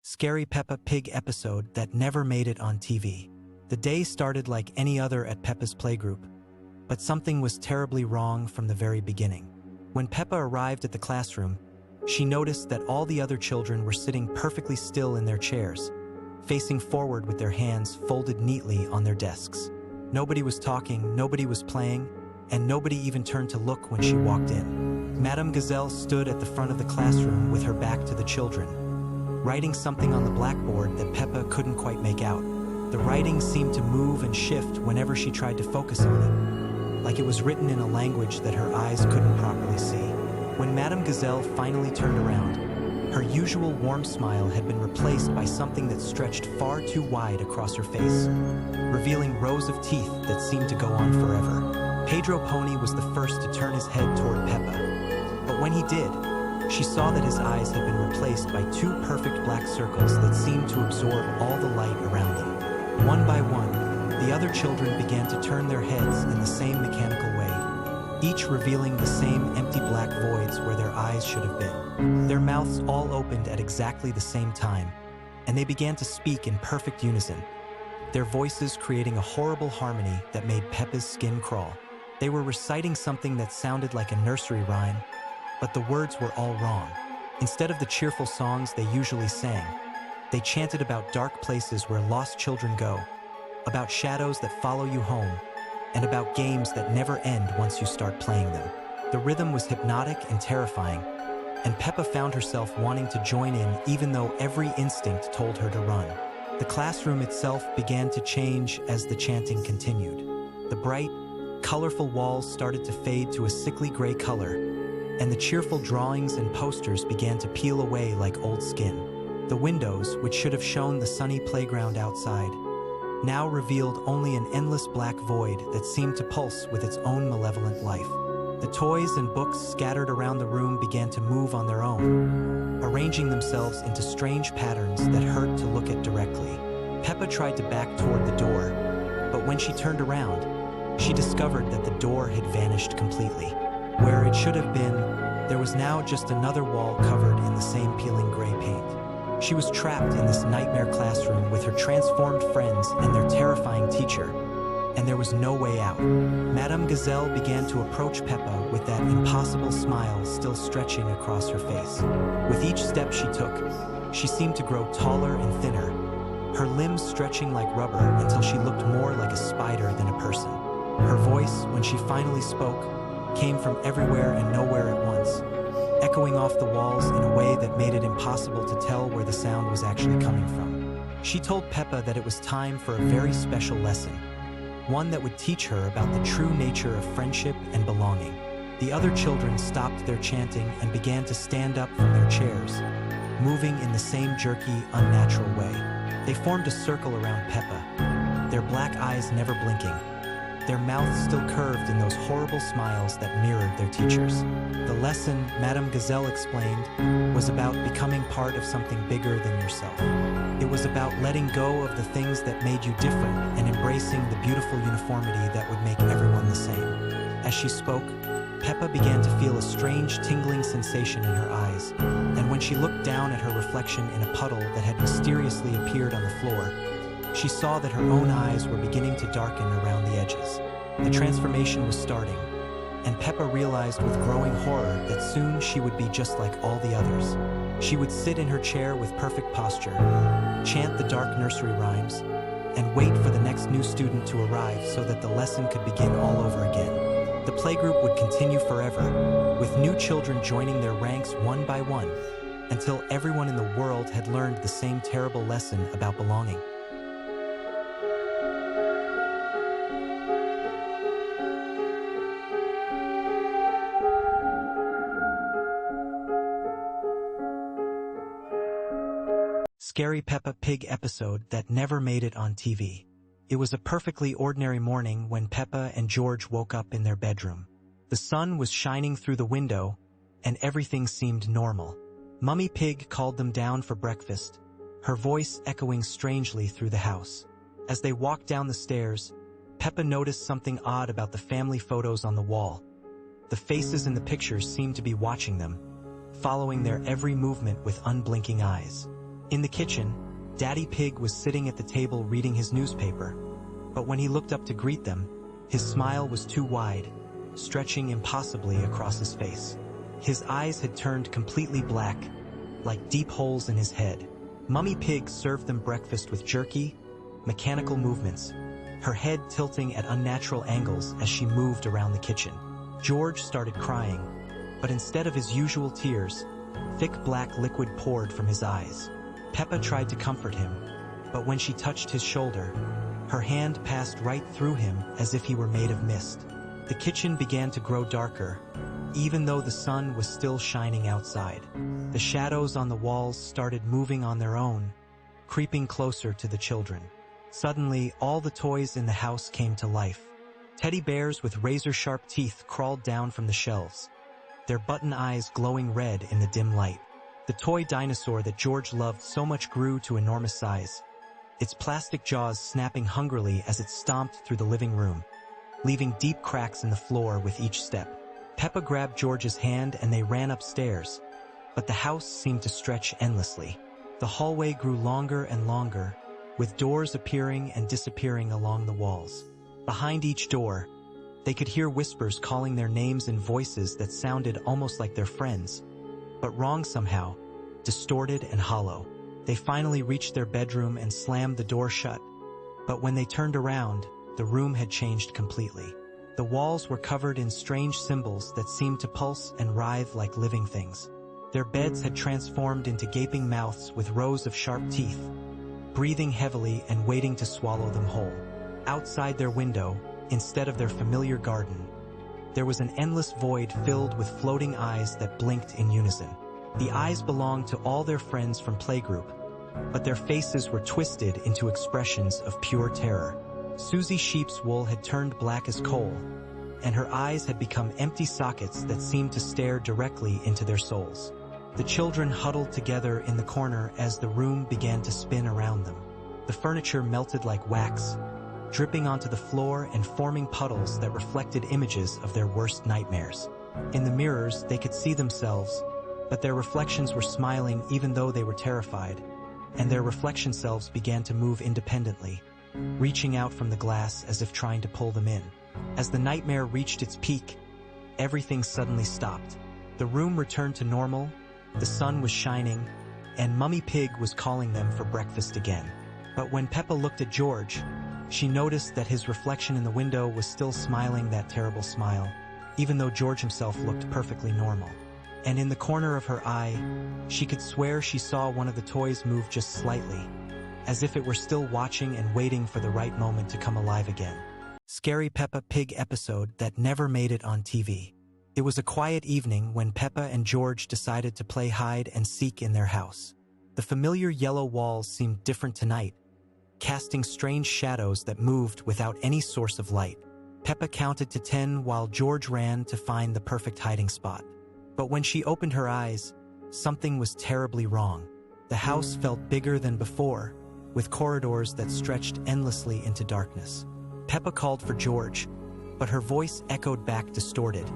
Scary Peppa Pig episode that never made it on TV. The day started like any other at Peppa's playgroup, but something was terribly wrong from the very beginning. When Peppa arrived at the classroom, she noticed that all the other children were sitting perfectly still in their chairs, facing forward with their hands folded neatly on their desks. Nobody was talking, nobody was playing, and nobody even turned to look when she walked in. Madame Gazelle stood at the front of the classroom with her back to the children, writing something on the blackboard that Peppa couldn't quite make out. The writing seemed to move and shift whenever she tried to focus on it, like it was written in a language that her eyes couldn't properly see. When Madame Gazelle finally turned around, her usual warm smile had been replaced by something that stretched far too wide across her face, revealing rows of teeth that seemed to go on forever. Pedro Pony was the first to turn his head toward Peppa, but when he did, she saw that his eyes had been replaced by two perfect black circles that seemed to absorb all the light around them. One by one, the other children began to turn their heads in the same mechanical way, each revealing the same empty black voids where their eyes should have been. Their mouths all opened at exactly the same time, and they began to speak in perfect unison, their voices creating a horrible harmony that made Peppa's skin crawl. They were reciting something that sounded like a nursery rhyme, but the words were all wrong. Instead of the cheerful songs they usually sang, they chanted about dark places where lost children go, about shadows that follow you home, and about games that never end once you start playing them. The rhythm was hypnotic and terrifying, and Peppa found herself wanting to join in even though every instinct told her to run. The classroom itself began to change as the chanting continued. The bright, colorful walls started to fade to a sickly gray color, and the cheerful drawings and posters began to peel away like old skin. The windows, which should have shown the sunny playground outside, now revealed only an endless black void that seemed to pulse with its own malevolent life. The toys and books scattered around the room began to move on their own, arranging themselves into strange patterns that hurt to look at directly. Peppa tried to back toward the door, but when she turned around, she discovered that the door had vanished completely. Where it should have been, there was now just another wall covered in the same peeling gray paint. She was trapped in this nightmare classroom with her transformed friends and their terrifying teacher, and there was no way out. Madame Gazelle began to approach Peppa with that impossible smile still stretching across her face. With each step she took, she seemed to grow taller and thinner, her limbs stretching like rubber until she looked more like a spider than a person. Her voice, when she finally spoke, came from everywhere and nowhere at once, echoing off the walls in a way that made it impossible to tell where the sound was actually coming from. She told Peppa that it was time for a very special lesson, one that would teach her about the true nature of friendship and belonging. The other children stopped their chanting and began to stand up from their chairs, moving in the same jerky, unnatural way. They formed a circle around Peppa, their black eyes never blinking, their mouths still curved in those horrible smiles that mirrored their teachers. The lesson, Madame Gazelle explained, was about becoming part of something bigger than yourself. It was about letting go of the things that made you different and embracing the beautiful uniformity that would make everyone the same. As she spoke, Peppa began to feel a strange tingling sensation in her eyes, and when she looked down at her reflection in a puddle that had mysteriously appeared on the floor, she saw that her own eyes were beginning to darken around the edges. The transformation was starting, and Peppa realized with growing horror that soon she would be just like all the others. She would sit in her chair with perfect posture, chant the dark nursery rhymes, and wait for the next new student to arrive so that the lesson could begin all over again. The playgroup would continue forever, with new children joining their ranks one by one, until everyone in the world had learned the same terrible lesson about belonging. Scary Peppa Pig episode that never made it on TV. It was a perfectly ordinary morning when Peppa and George woke up in their bedroom. The sun was shining through the window, and everything seemed normal. Mummy Pig called them down for breakfast, her voice echoing strangely through the house. As they walked down the stairs, Peppa noticed something odd about the family photos on the wall. The faces in the pictures seemed to be watching them, following their every movement with unblinking eyes. In the kitchen, Daddy Pig was sitting at the table reading his newspaper, but when he looked up to greet them, his smile was too wide, stretching impossibly across his face. His eyes had turned completely black, like deep holes in his head. Mummy Pig served them breakfast with jerky, mechanical movements, her head tilting at unnatural angles as she moved around the kitchen. George started crying, but instead of his usual tears, thick black liquid poured from his eyes. Peppa tried to comfort him, but when she touched his shoulder, her hand passed right through him as if he were made of mist. The kitchen began to grow darker, even though the sun was still shining outside. The shadows on the walls started moving on their own, creeping closer to the children. Suddenly, all the toys in the house came to life. Teddy bears with razor-sharp teeth crawled down from the shelves, their button eyes glowing red in the dim light. The toy dinosaur that George loved so much grew to enormous size, its plastic jaws snapping hungrily as it stomped through the living room, leaving deep cracks in the floor with each step. Peppa grabbed George's hand and they ran upstairs, but the house seemed to stretch endlessly. The hallway grew longer and longer, with doors appearing and disappearing along the walls. Behind each door, they could hear whispers calling their names in voices that sounded almost like their friends, but wrong somehow, distorted and hollow. They finally reached their bedroom and slammed the door shut, but when they turned around, the room had changed completely. The walls were covered in strange symbols that seemed to pulse and writhe like living things. Their beds had transformed into gaping mouths with rows of sharp teeth, breathing heavily and waiting to swallow them whole. Outside their window, instead of their familiar garden, there was an endless void filled with floating eyes that blinked in unison. The eyes belonged to all their friends from playgroup, but their faces were twisted into expressions of pure terror. Susie Sheep's wool had turned black as coal, and her eyes had become empty sockets that seemed to stare directly into their souls. The children huddled together in the corner as the room began to spin around them. The furniture melted like wax, dripping onto the floor and forming puddles that reflected images of their worst nightmares. In the mirrors, they could see themselves, but their reflections were smiling even though they were terrified, and their reflection selves began to move independently, reaching out from the glass as if trying to pull them in. As the nightmare reached its peak, everything suddenly stopped. The room returned to normal, the sun was shining, and Mummy Pig was calling them for breakfast again. But when Peppa looked at George, she noticed that his reflection in the window was still smiling that terrible smile, even though George himself looked perfectly normal. And in the corner of her eye, she could swear she saw one of the toys move just slightly, as if it were still watching and waiting for the right moment to come alive again. Scary Peppa Pig episode that never made it on TV. It was a quiet evening when Peppa and George decided to play hide and seek in their house. The familiar yellow walls seemed different tonight, casting strange shadows that moved without any source of light. Peppa counted to 10 while George ran to find the perfect hiding spot. But when she opened her eyes, something was terribly wrong. The house felt bigger than before, with corridors that stretched endlessly into darkness. Peppa called for George, but her voice echoed back distorted,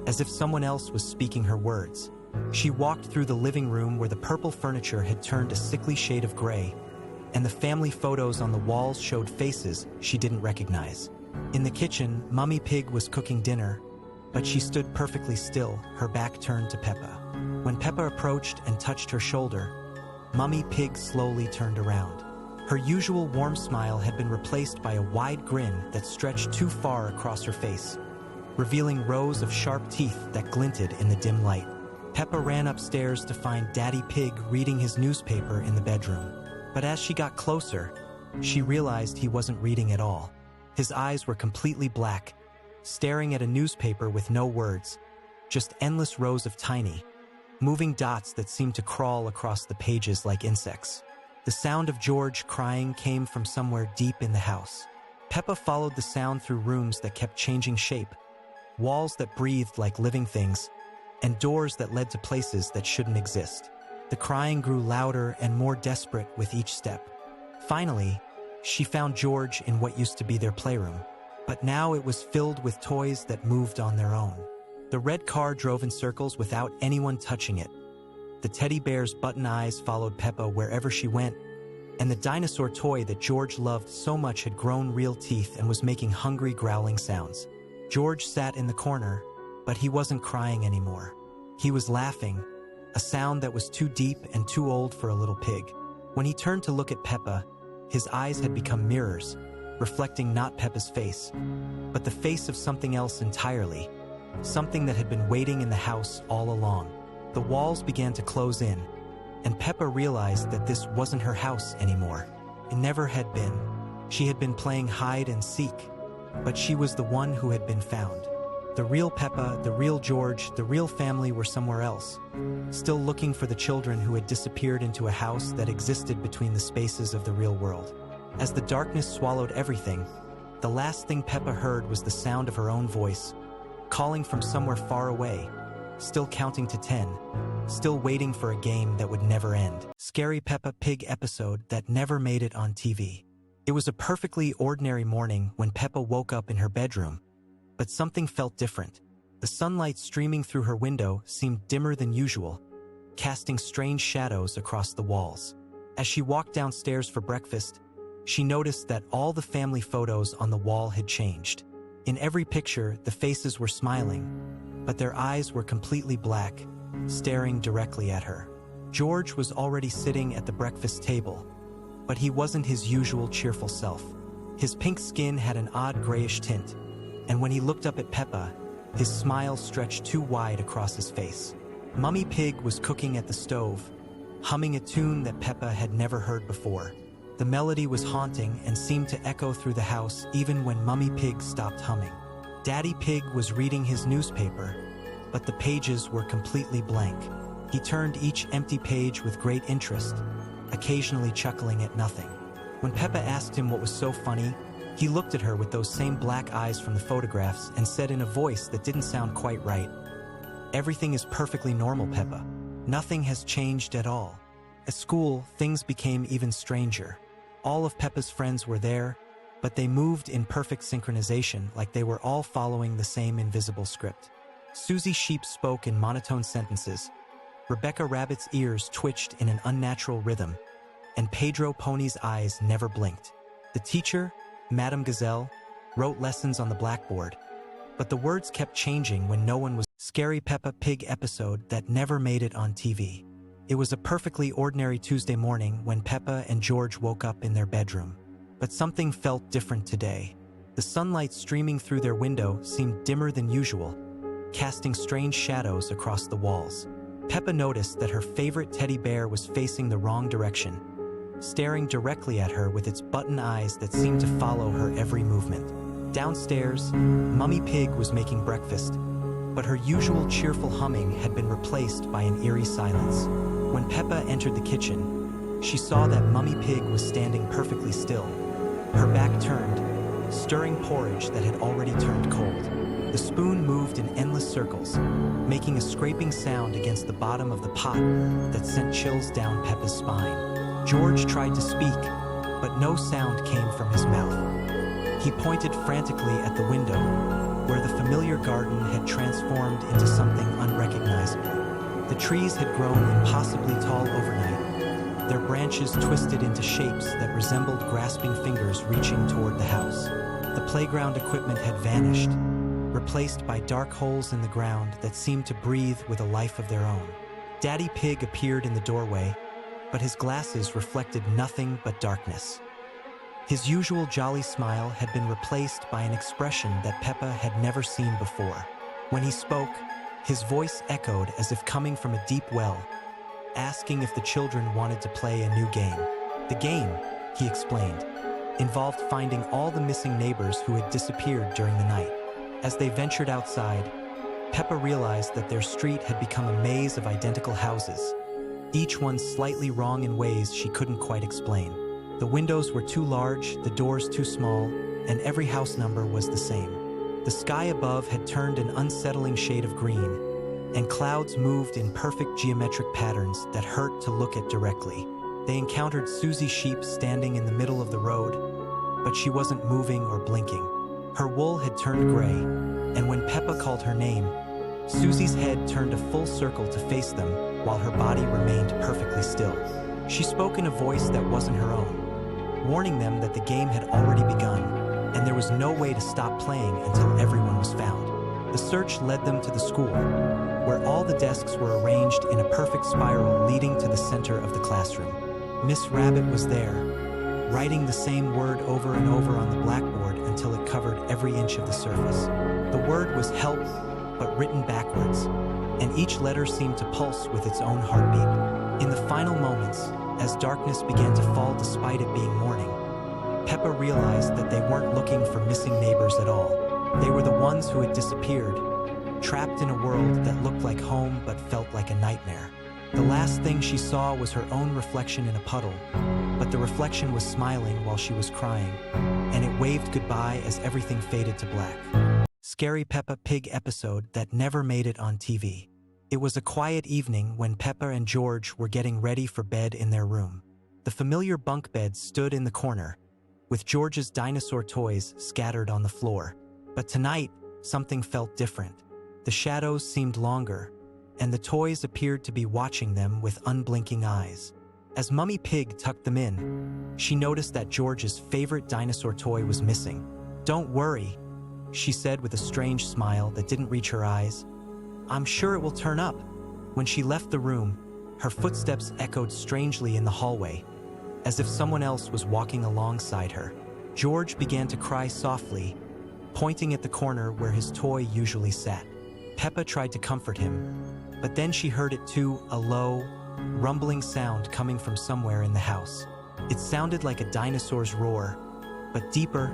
as if someone else was speaking her words. She walked through the living room where the purple furniture had turned a sickly shade of gray, and the family photos on the walls showed faces she didn't recognize. In the kitchen, Mummy Pig was cooking dinner, but she stood perfectly still, her back turned to Peppa. When Peppa approached and touched her shoulder, Mummy Pig slowly turned around. Her usual warm smile had been replaced by a wide grin that stretched too far across her face, revealing rows of sharp teeth that glinted in the dim light. Peppa ran upstairs to find Daddy Pig reading his newspaper in the bedroom. But as she got closer, she realized he wasn't reading at all. His eyes were completely black, staring at a newspaper with no words, just endless rows of tiny, moving dots that seemed to crawl across the pages like insects. The sound of George crying came from somewhere deep in the house. Peppa followed the sound through rooms that kept changing shape, walls that breathed like living things, and doors that led to places that shouldn't exist. The crying grew louder and more desperate with each step. Finally, she found George in what used to be their playroom, but now it was filled with toys that moved on their own. The red car drove in circles without anyone touching it, The teddy bear's button eyes followed Peppa wherever she went, and the dinosaur toy that George loved so much had grown real teeth and was making hungry, growling sounds. George sat in the corner, but he wasn't crying anymore. He was laughing, a sound that was too deep and too old for a little pig. When he turned to look at Peppa, his eyes had become mirrors, reflecting not Peppa's face, but the face of something else entirely, something that had been waiting in the house all along. The walls began to close in, and Peppa realized that this wasn't her house anymore. It never had been. She had been playing hide and seek, but she was the one who had been found. The real Peppa, the real George, the real family were somewhere else, still looking for the children who had disappeared into a house that existed between the spaces of the real world. As the darkness swallowed everything, the last thing Peppa heard was the sound of her own voice, calling from somewhere far away, still counting to 10, still waiting for a game that would never end. Scary Peppa Pig episode that never made it on TV. It was a perfectly ordinary morning when Peppa woke up in her bedroom, but something felt different. The sunlight streaming through her window seemed dimmer than usual, casting strange shadows across the walls. As she walked downstairs for breakfast, she noticed that all the family photos on the wall had changed. In every picture, the faces were smiling, but their eyes were completely black, staring directly at her. George was already sitting at the breakfast table, but he wasn't his usual cheerful self. His pink skin had an odd grayish tint, and when he looked up at Peppa, his smile stretched too wide across his face. Mummy Pig was cooking at the stove, humming a tune that Peppa had never heard before. The melody was haunting and seemed to echo through the house even when Mummy Pig stopped humming. Daddy Pig was reading his newspaper, but the pages were completely blank. He turned each empty page with great interest, occasionally chuckling at nothing. When Peppa asked him what was so funny, he looked at her with those same black eyes from the photographs and said in a voice that didn't sound quite right, "Everything is perfectly normal, Peppa. Nothing has changed at all." At school, things became even stranger. All of Peppa's friends were there, but they moved in perfect synchronization, like they were all following the same invisible script. Susie Sheep spoke in monotone sentences, Rebecca Rabbit's ears twitched in an unnatural rhythm, and Pedro Pony's eyes never blinked. The teacher, Madame Gazelle, wrote lessons on the blackboard, but the words kept changing when no one was. Scary Peppa Pig episode that never made it on TV. It was a perfectly ordinary Tuesday morning when Peppa and George woke up in their bedroom. But something felt different today. The sunlight streaming through their window seemed dimmer than usual, casting strange shadows across the walls. Peppa noticed that her favorite teddy bear was facing the wrong direction, staring directly at her with its button eyes that seemed to follow her every movement. Downstairs, Mummy Pig was making breakfast, but her usual cheerful humming had been replaced by an eerie silence. When Peppa entered the kitchen, she saw that Mummy Pig was standing perfectly still, her back turned, stirring porridge that had already turned cold. The spoon moved in endless circles, making a scraping sound against the bottom of the pot that sent chills down Peppa's spine. George tried to speak, but no sound came from his mouth. He pointed frantically at the window, where the familiar garden had transformed into something unrecognizable. The trees had grown impossibly tall overnight, their branches twisted into shapes that resembled grasping fingers reaching toward the house. The playground equipment had vanished, replaced by dark holes in the ground that seemed to breathe with a life of their own. Daddy Pig appeared in the doorway, but his glasses reflected nothing but darkness. His usual jolly smile had been replaced by an expression that Peppa had never seen before. When he spoke, his voice echoed as if coming from a deep well, asking if the children wanted to play a new game. The game, he explained, involved finding all the missing neighbors who had disappeared during the night. As they ventured outside, Peppa realized that their street had become a maze of identical houses, each one slightly wrong in ways she couldn't quite explain. The windows were too large, the doors too small, and every house number was the same. The sky above had turned an unsettling shade of green, and clouds moved in perfect geometric patterns that hurt to look at directly. They encountered Susie Sheep standing in the middle of the road, but she wasn't moving or blinking. Her wool had turned gray, and when Peppa called her name, Susie's head turned a full circle to face them, while her body remained perfectly still. She spoke in a voice that wasn't her own, warning them that the game had already begun, and there was no way to stop playing until everyone was found. The search led them to the school, where all the desks were arranged in a perfect spiral leading to the center of the classroom. Miss Rabbit was there, writing the same word over and over on the blackboard until it covered every inch of the surface. The word was help, but written backwards, and each letter seemed to pulse with its own heartbeat. In the final moments, as darkness began to fall despite it being morning, Peppa realized that they weren't looking for missing neighbors at all. They were the ones who had disappeared, trapped in a world that looked like home but felt like a nightmare. The last thing she saw was her own reflection in a puddle, but the reflection was smiling while she was crying, and it waved goodbye as everything faded to black. Scary Peppa Pig episode that never made it on TV. It was a quiet evening when Peppa and George were getting ready for bed in their room. The familiar bunk bed stood in the corner, with George's dinosaur toys scattered on the floor. But tonight, something felt different. The shadows seemed longer, and the toys appeared to be watching them with unblinking eyes. As Mummy Pig tucked them in, she noticed that George's favorite dinosaur toy was missing. "Don't worry," she said with a strange smile that didn't reach her eyes. "I'm sure it will turn up." When she left the room, her footsteps echoed strangely in the hallway, as if someone else was walking alongside her. George began to cry softly, pointing at the corner where his toy usually sat. Peppa tried to comfort him, but then she heard it too, a low, rumbling sound coming from somewhere in the house. It sounded like a dinosaur's roar, but deeper,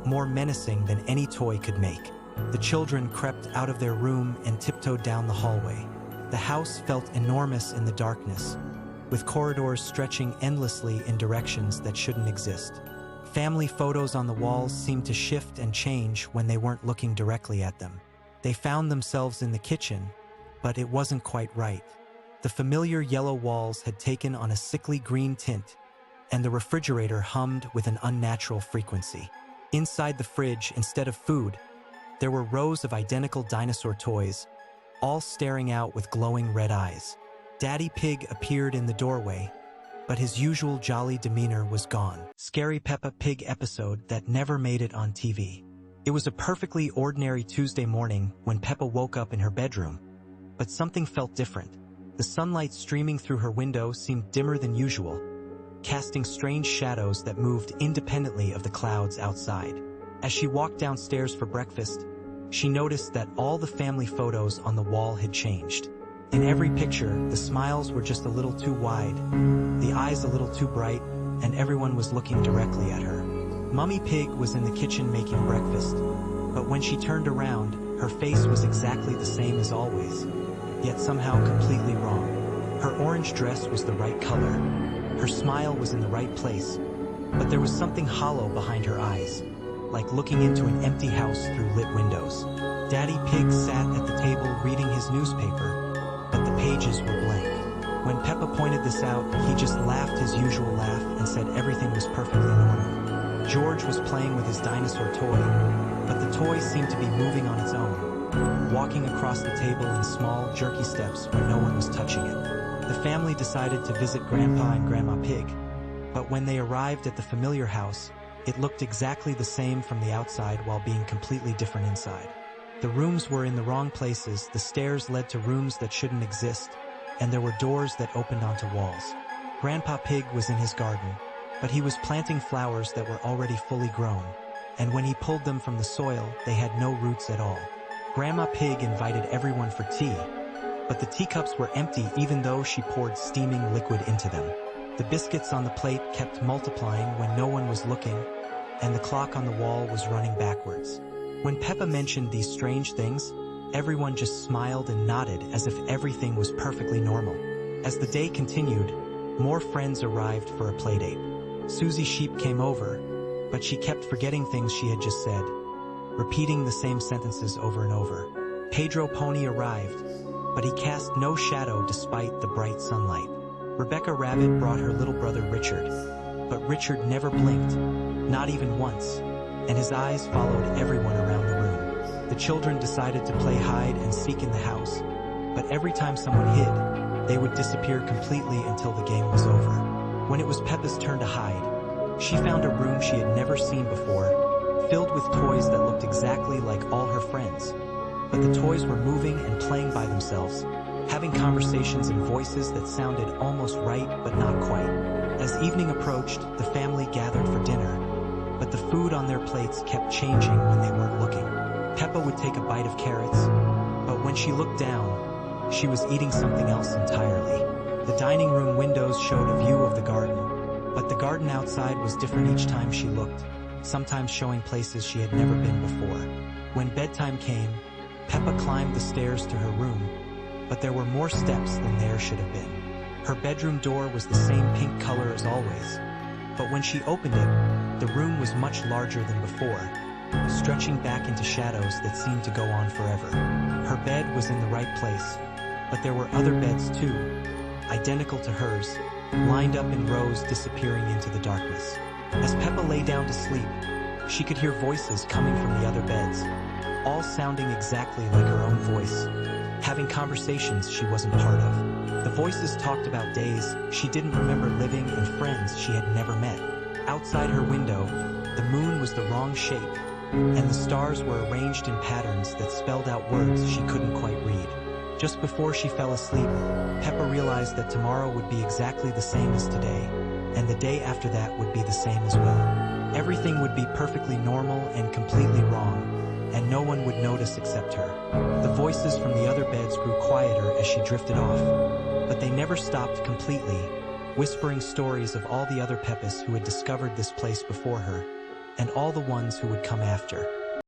more menacing than any toy could make. The children crept out of their room and tiptoed down the hallway. The house felt enormous in the darkness, with corridors stretching endlessly in directions that shouldn't exist. Family photos on the walls seemed to shift and change when they weren't looking directly at them. They found themselves in the kitchen, but it wasn't quite right. The familiar yellow walls had taken on a sickly green tint, and the refrigerator hummed with an unnatural frequency. Inside the fridge, instead of food, there were rows of identical dinosaur toys, all staring out with glowing red eyes. Daddy Pig appeared in the doorway, but his usual jolly demeanor was gone. Scary Peppa Pig episode that never made it on TV. It was a perfectly ordinary Tuesday morning when Peppa woke up in her bedroom, but something felt different. The sunlight streaming through her window seemed dimmer than usual, casting strange shadows that moved independently of the clouds outside. As she walked downstairs for breakfast, she noticed that all the family photos on the wall had changed. In every picture, the smiles were just a little too wide, the eyes a little too bright, and everyone was looking directly at her. Mummy Pig was in the kitchen making breakfast, but when she turned around, her face was exactly the same as always, yet somehow completely wrong. Her orange dress was the right color, her smile was in the right place, but there was something hollow behind her eyes, like looking into an empty house through lit windows. Daddy Pig sat at the table reading his newspaper, but the pages were blank. When Peppa pointed this out, he just laughed his usual laugh and said everything was perfectly normal. George was playing with his dinosaur toy, but the toy seemed to be moving on its own, walking across the table in small, jerky steps when no one was touching it. The family decided to visit Grandpa and Grandma Pig, but when they arrived at the familiar house, it looked exactly the same from the outside while being completely different inside. The rooms were in the wrong places, the stairs led to rooms that shouldn't exist, and there were doors that opened onto walls. Grandpa Pig was in his garden, but he was planting flowers that were already fully grown, and when he pulled them from the soil, they had no roots at all. Grandma Pig invited everyone for tea, but the teacups were empty even though she poured steaming liquid into them. The biscuits on the plate kept multiplying when no one was looking, and the clock on the wall was running backwards. When Peppa mentioned these strange things, everyone just smiled and nodded as if everything was perfectly normal. As the day continued, more friends arrived for a playdate. Susie Sheep came over, but she kept forgetting things she had just said, repeating the same sentences over and over. Pedro Pony arrived, but he cast no shadow despite the bright sunlight. Rebecca Rabbit brought her little brother Richard, but Richard never blinked, not even once, and his eyes followed everyone around the room. The children decided to play hide and seek in the house, but every time someone hid, they would disappear completely until the game was over. When it was Peppa's turn to hide, she found a room she had never seen before, filled with toys that looked exactly like all her friends. But the toys were moving and playing by themselves, having conversations in voices that sounded almost right but not quite. As evening approached, the family gathered for dinner, but the food on their plates kept changing when they weren't looking. Peppa would take a bite of carrots, but when she looked down, she was eating something else entirely. The dining room windows showed a view of the garden, but the garden outside was different each time she looked, sometimes showing places she had never been before. When bedtime came, Peppa climbed the stairs to her room, but there were more steps than there should have been. Her bedroom door was the same pink color as always, but when she opened it, the room was much larger than before, stretching back into shadows that seemed to go on forever. Her bed was in the right place, but there were other beds too, identical to hers, lined up in rows disappearing into the darkness. As Peppa lay down to sleep, she could hear voices coming from the other beds, all sounding exactly like her own voice, having conversations she wasn't part of. The voices talked about days she didn't remember living and friends she had never met. Outside her window, the moon was the wrong shape, and the stars were arranged in patterns that spelled out words she couldn't quite read. Just before she fell asleep, Peppa realized that tomorrow would be exactly the same as today, and the day after that would be the same as well. Everything would be perfectly normal and completely wrong, and no one would notice except her. The voices from the other beds grew quieter as she drifted off, but they never stopped completely, whispering stories of all the other Peppas who had discovered this place before her, and all the ones who would come after.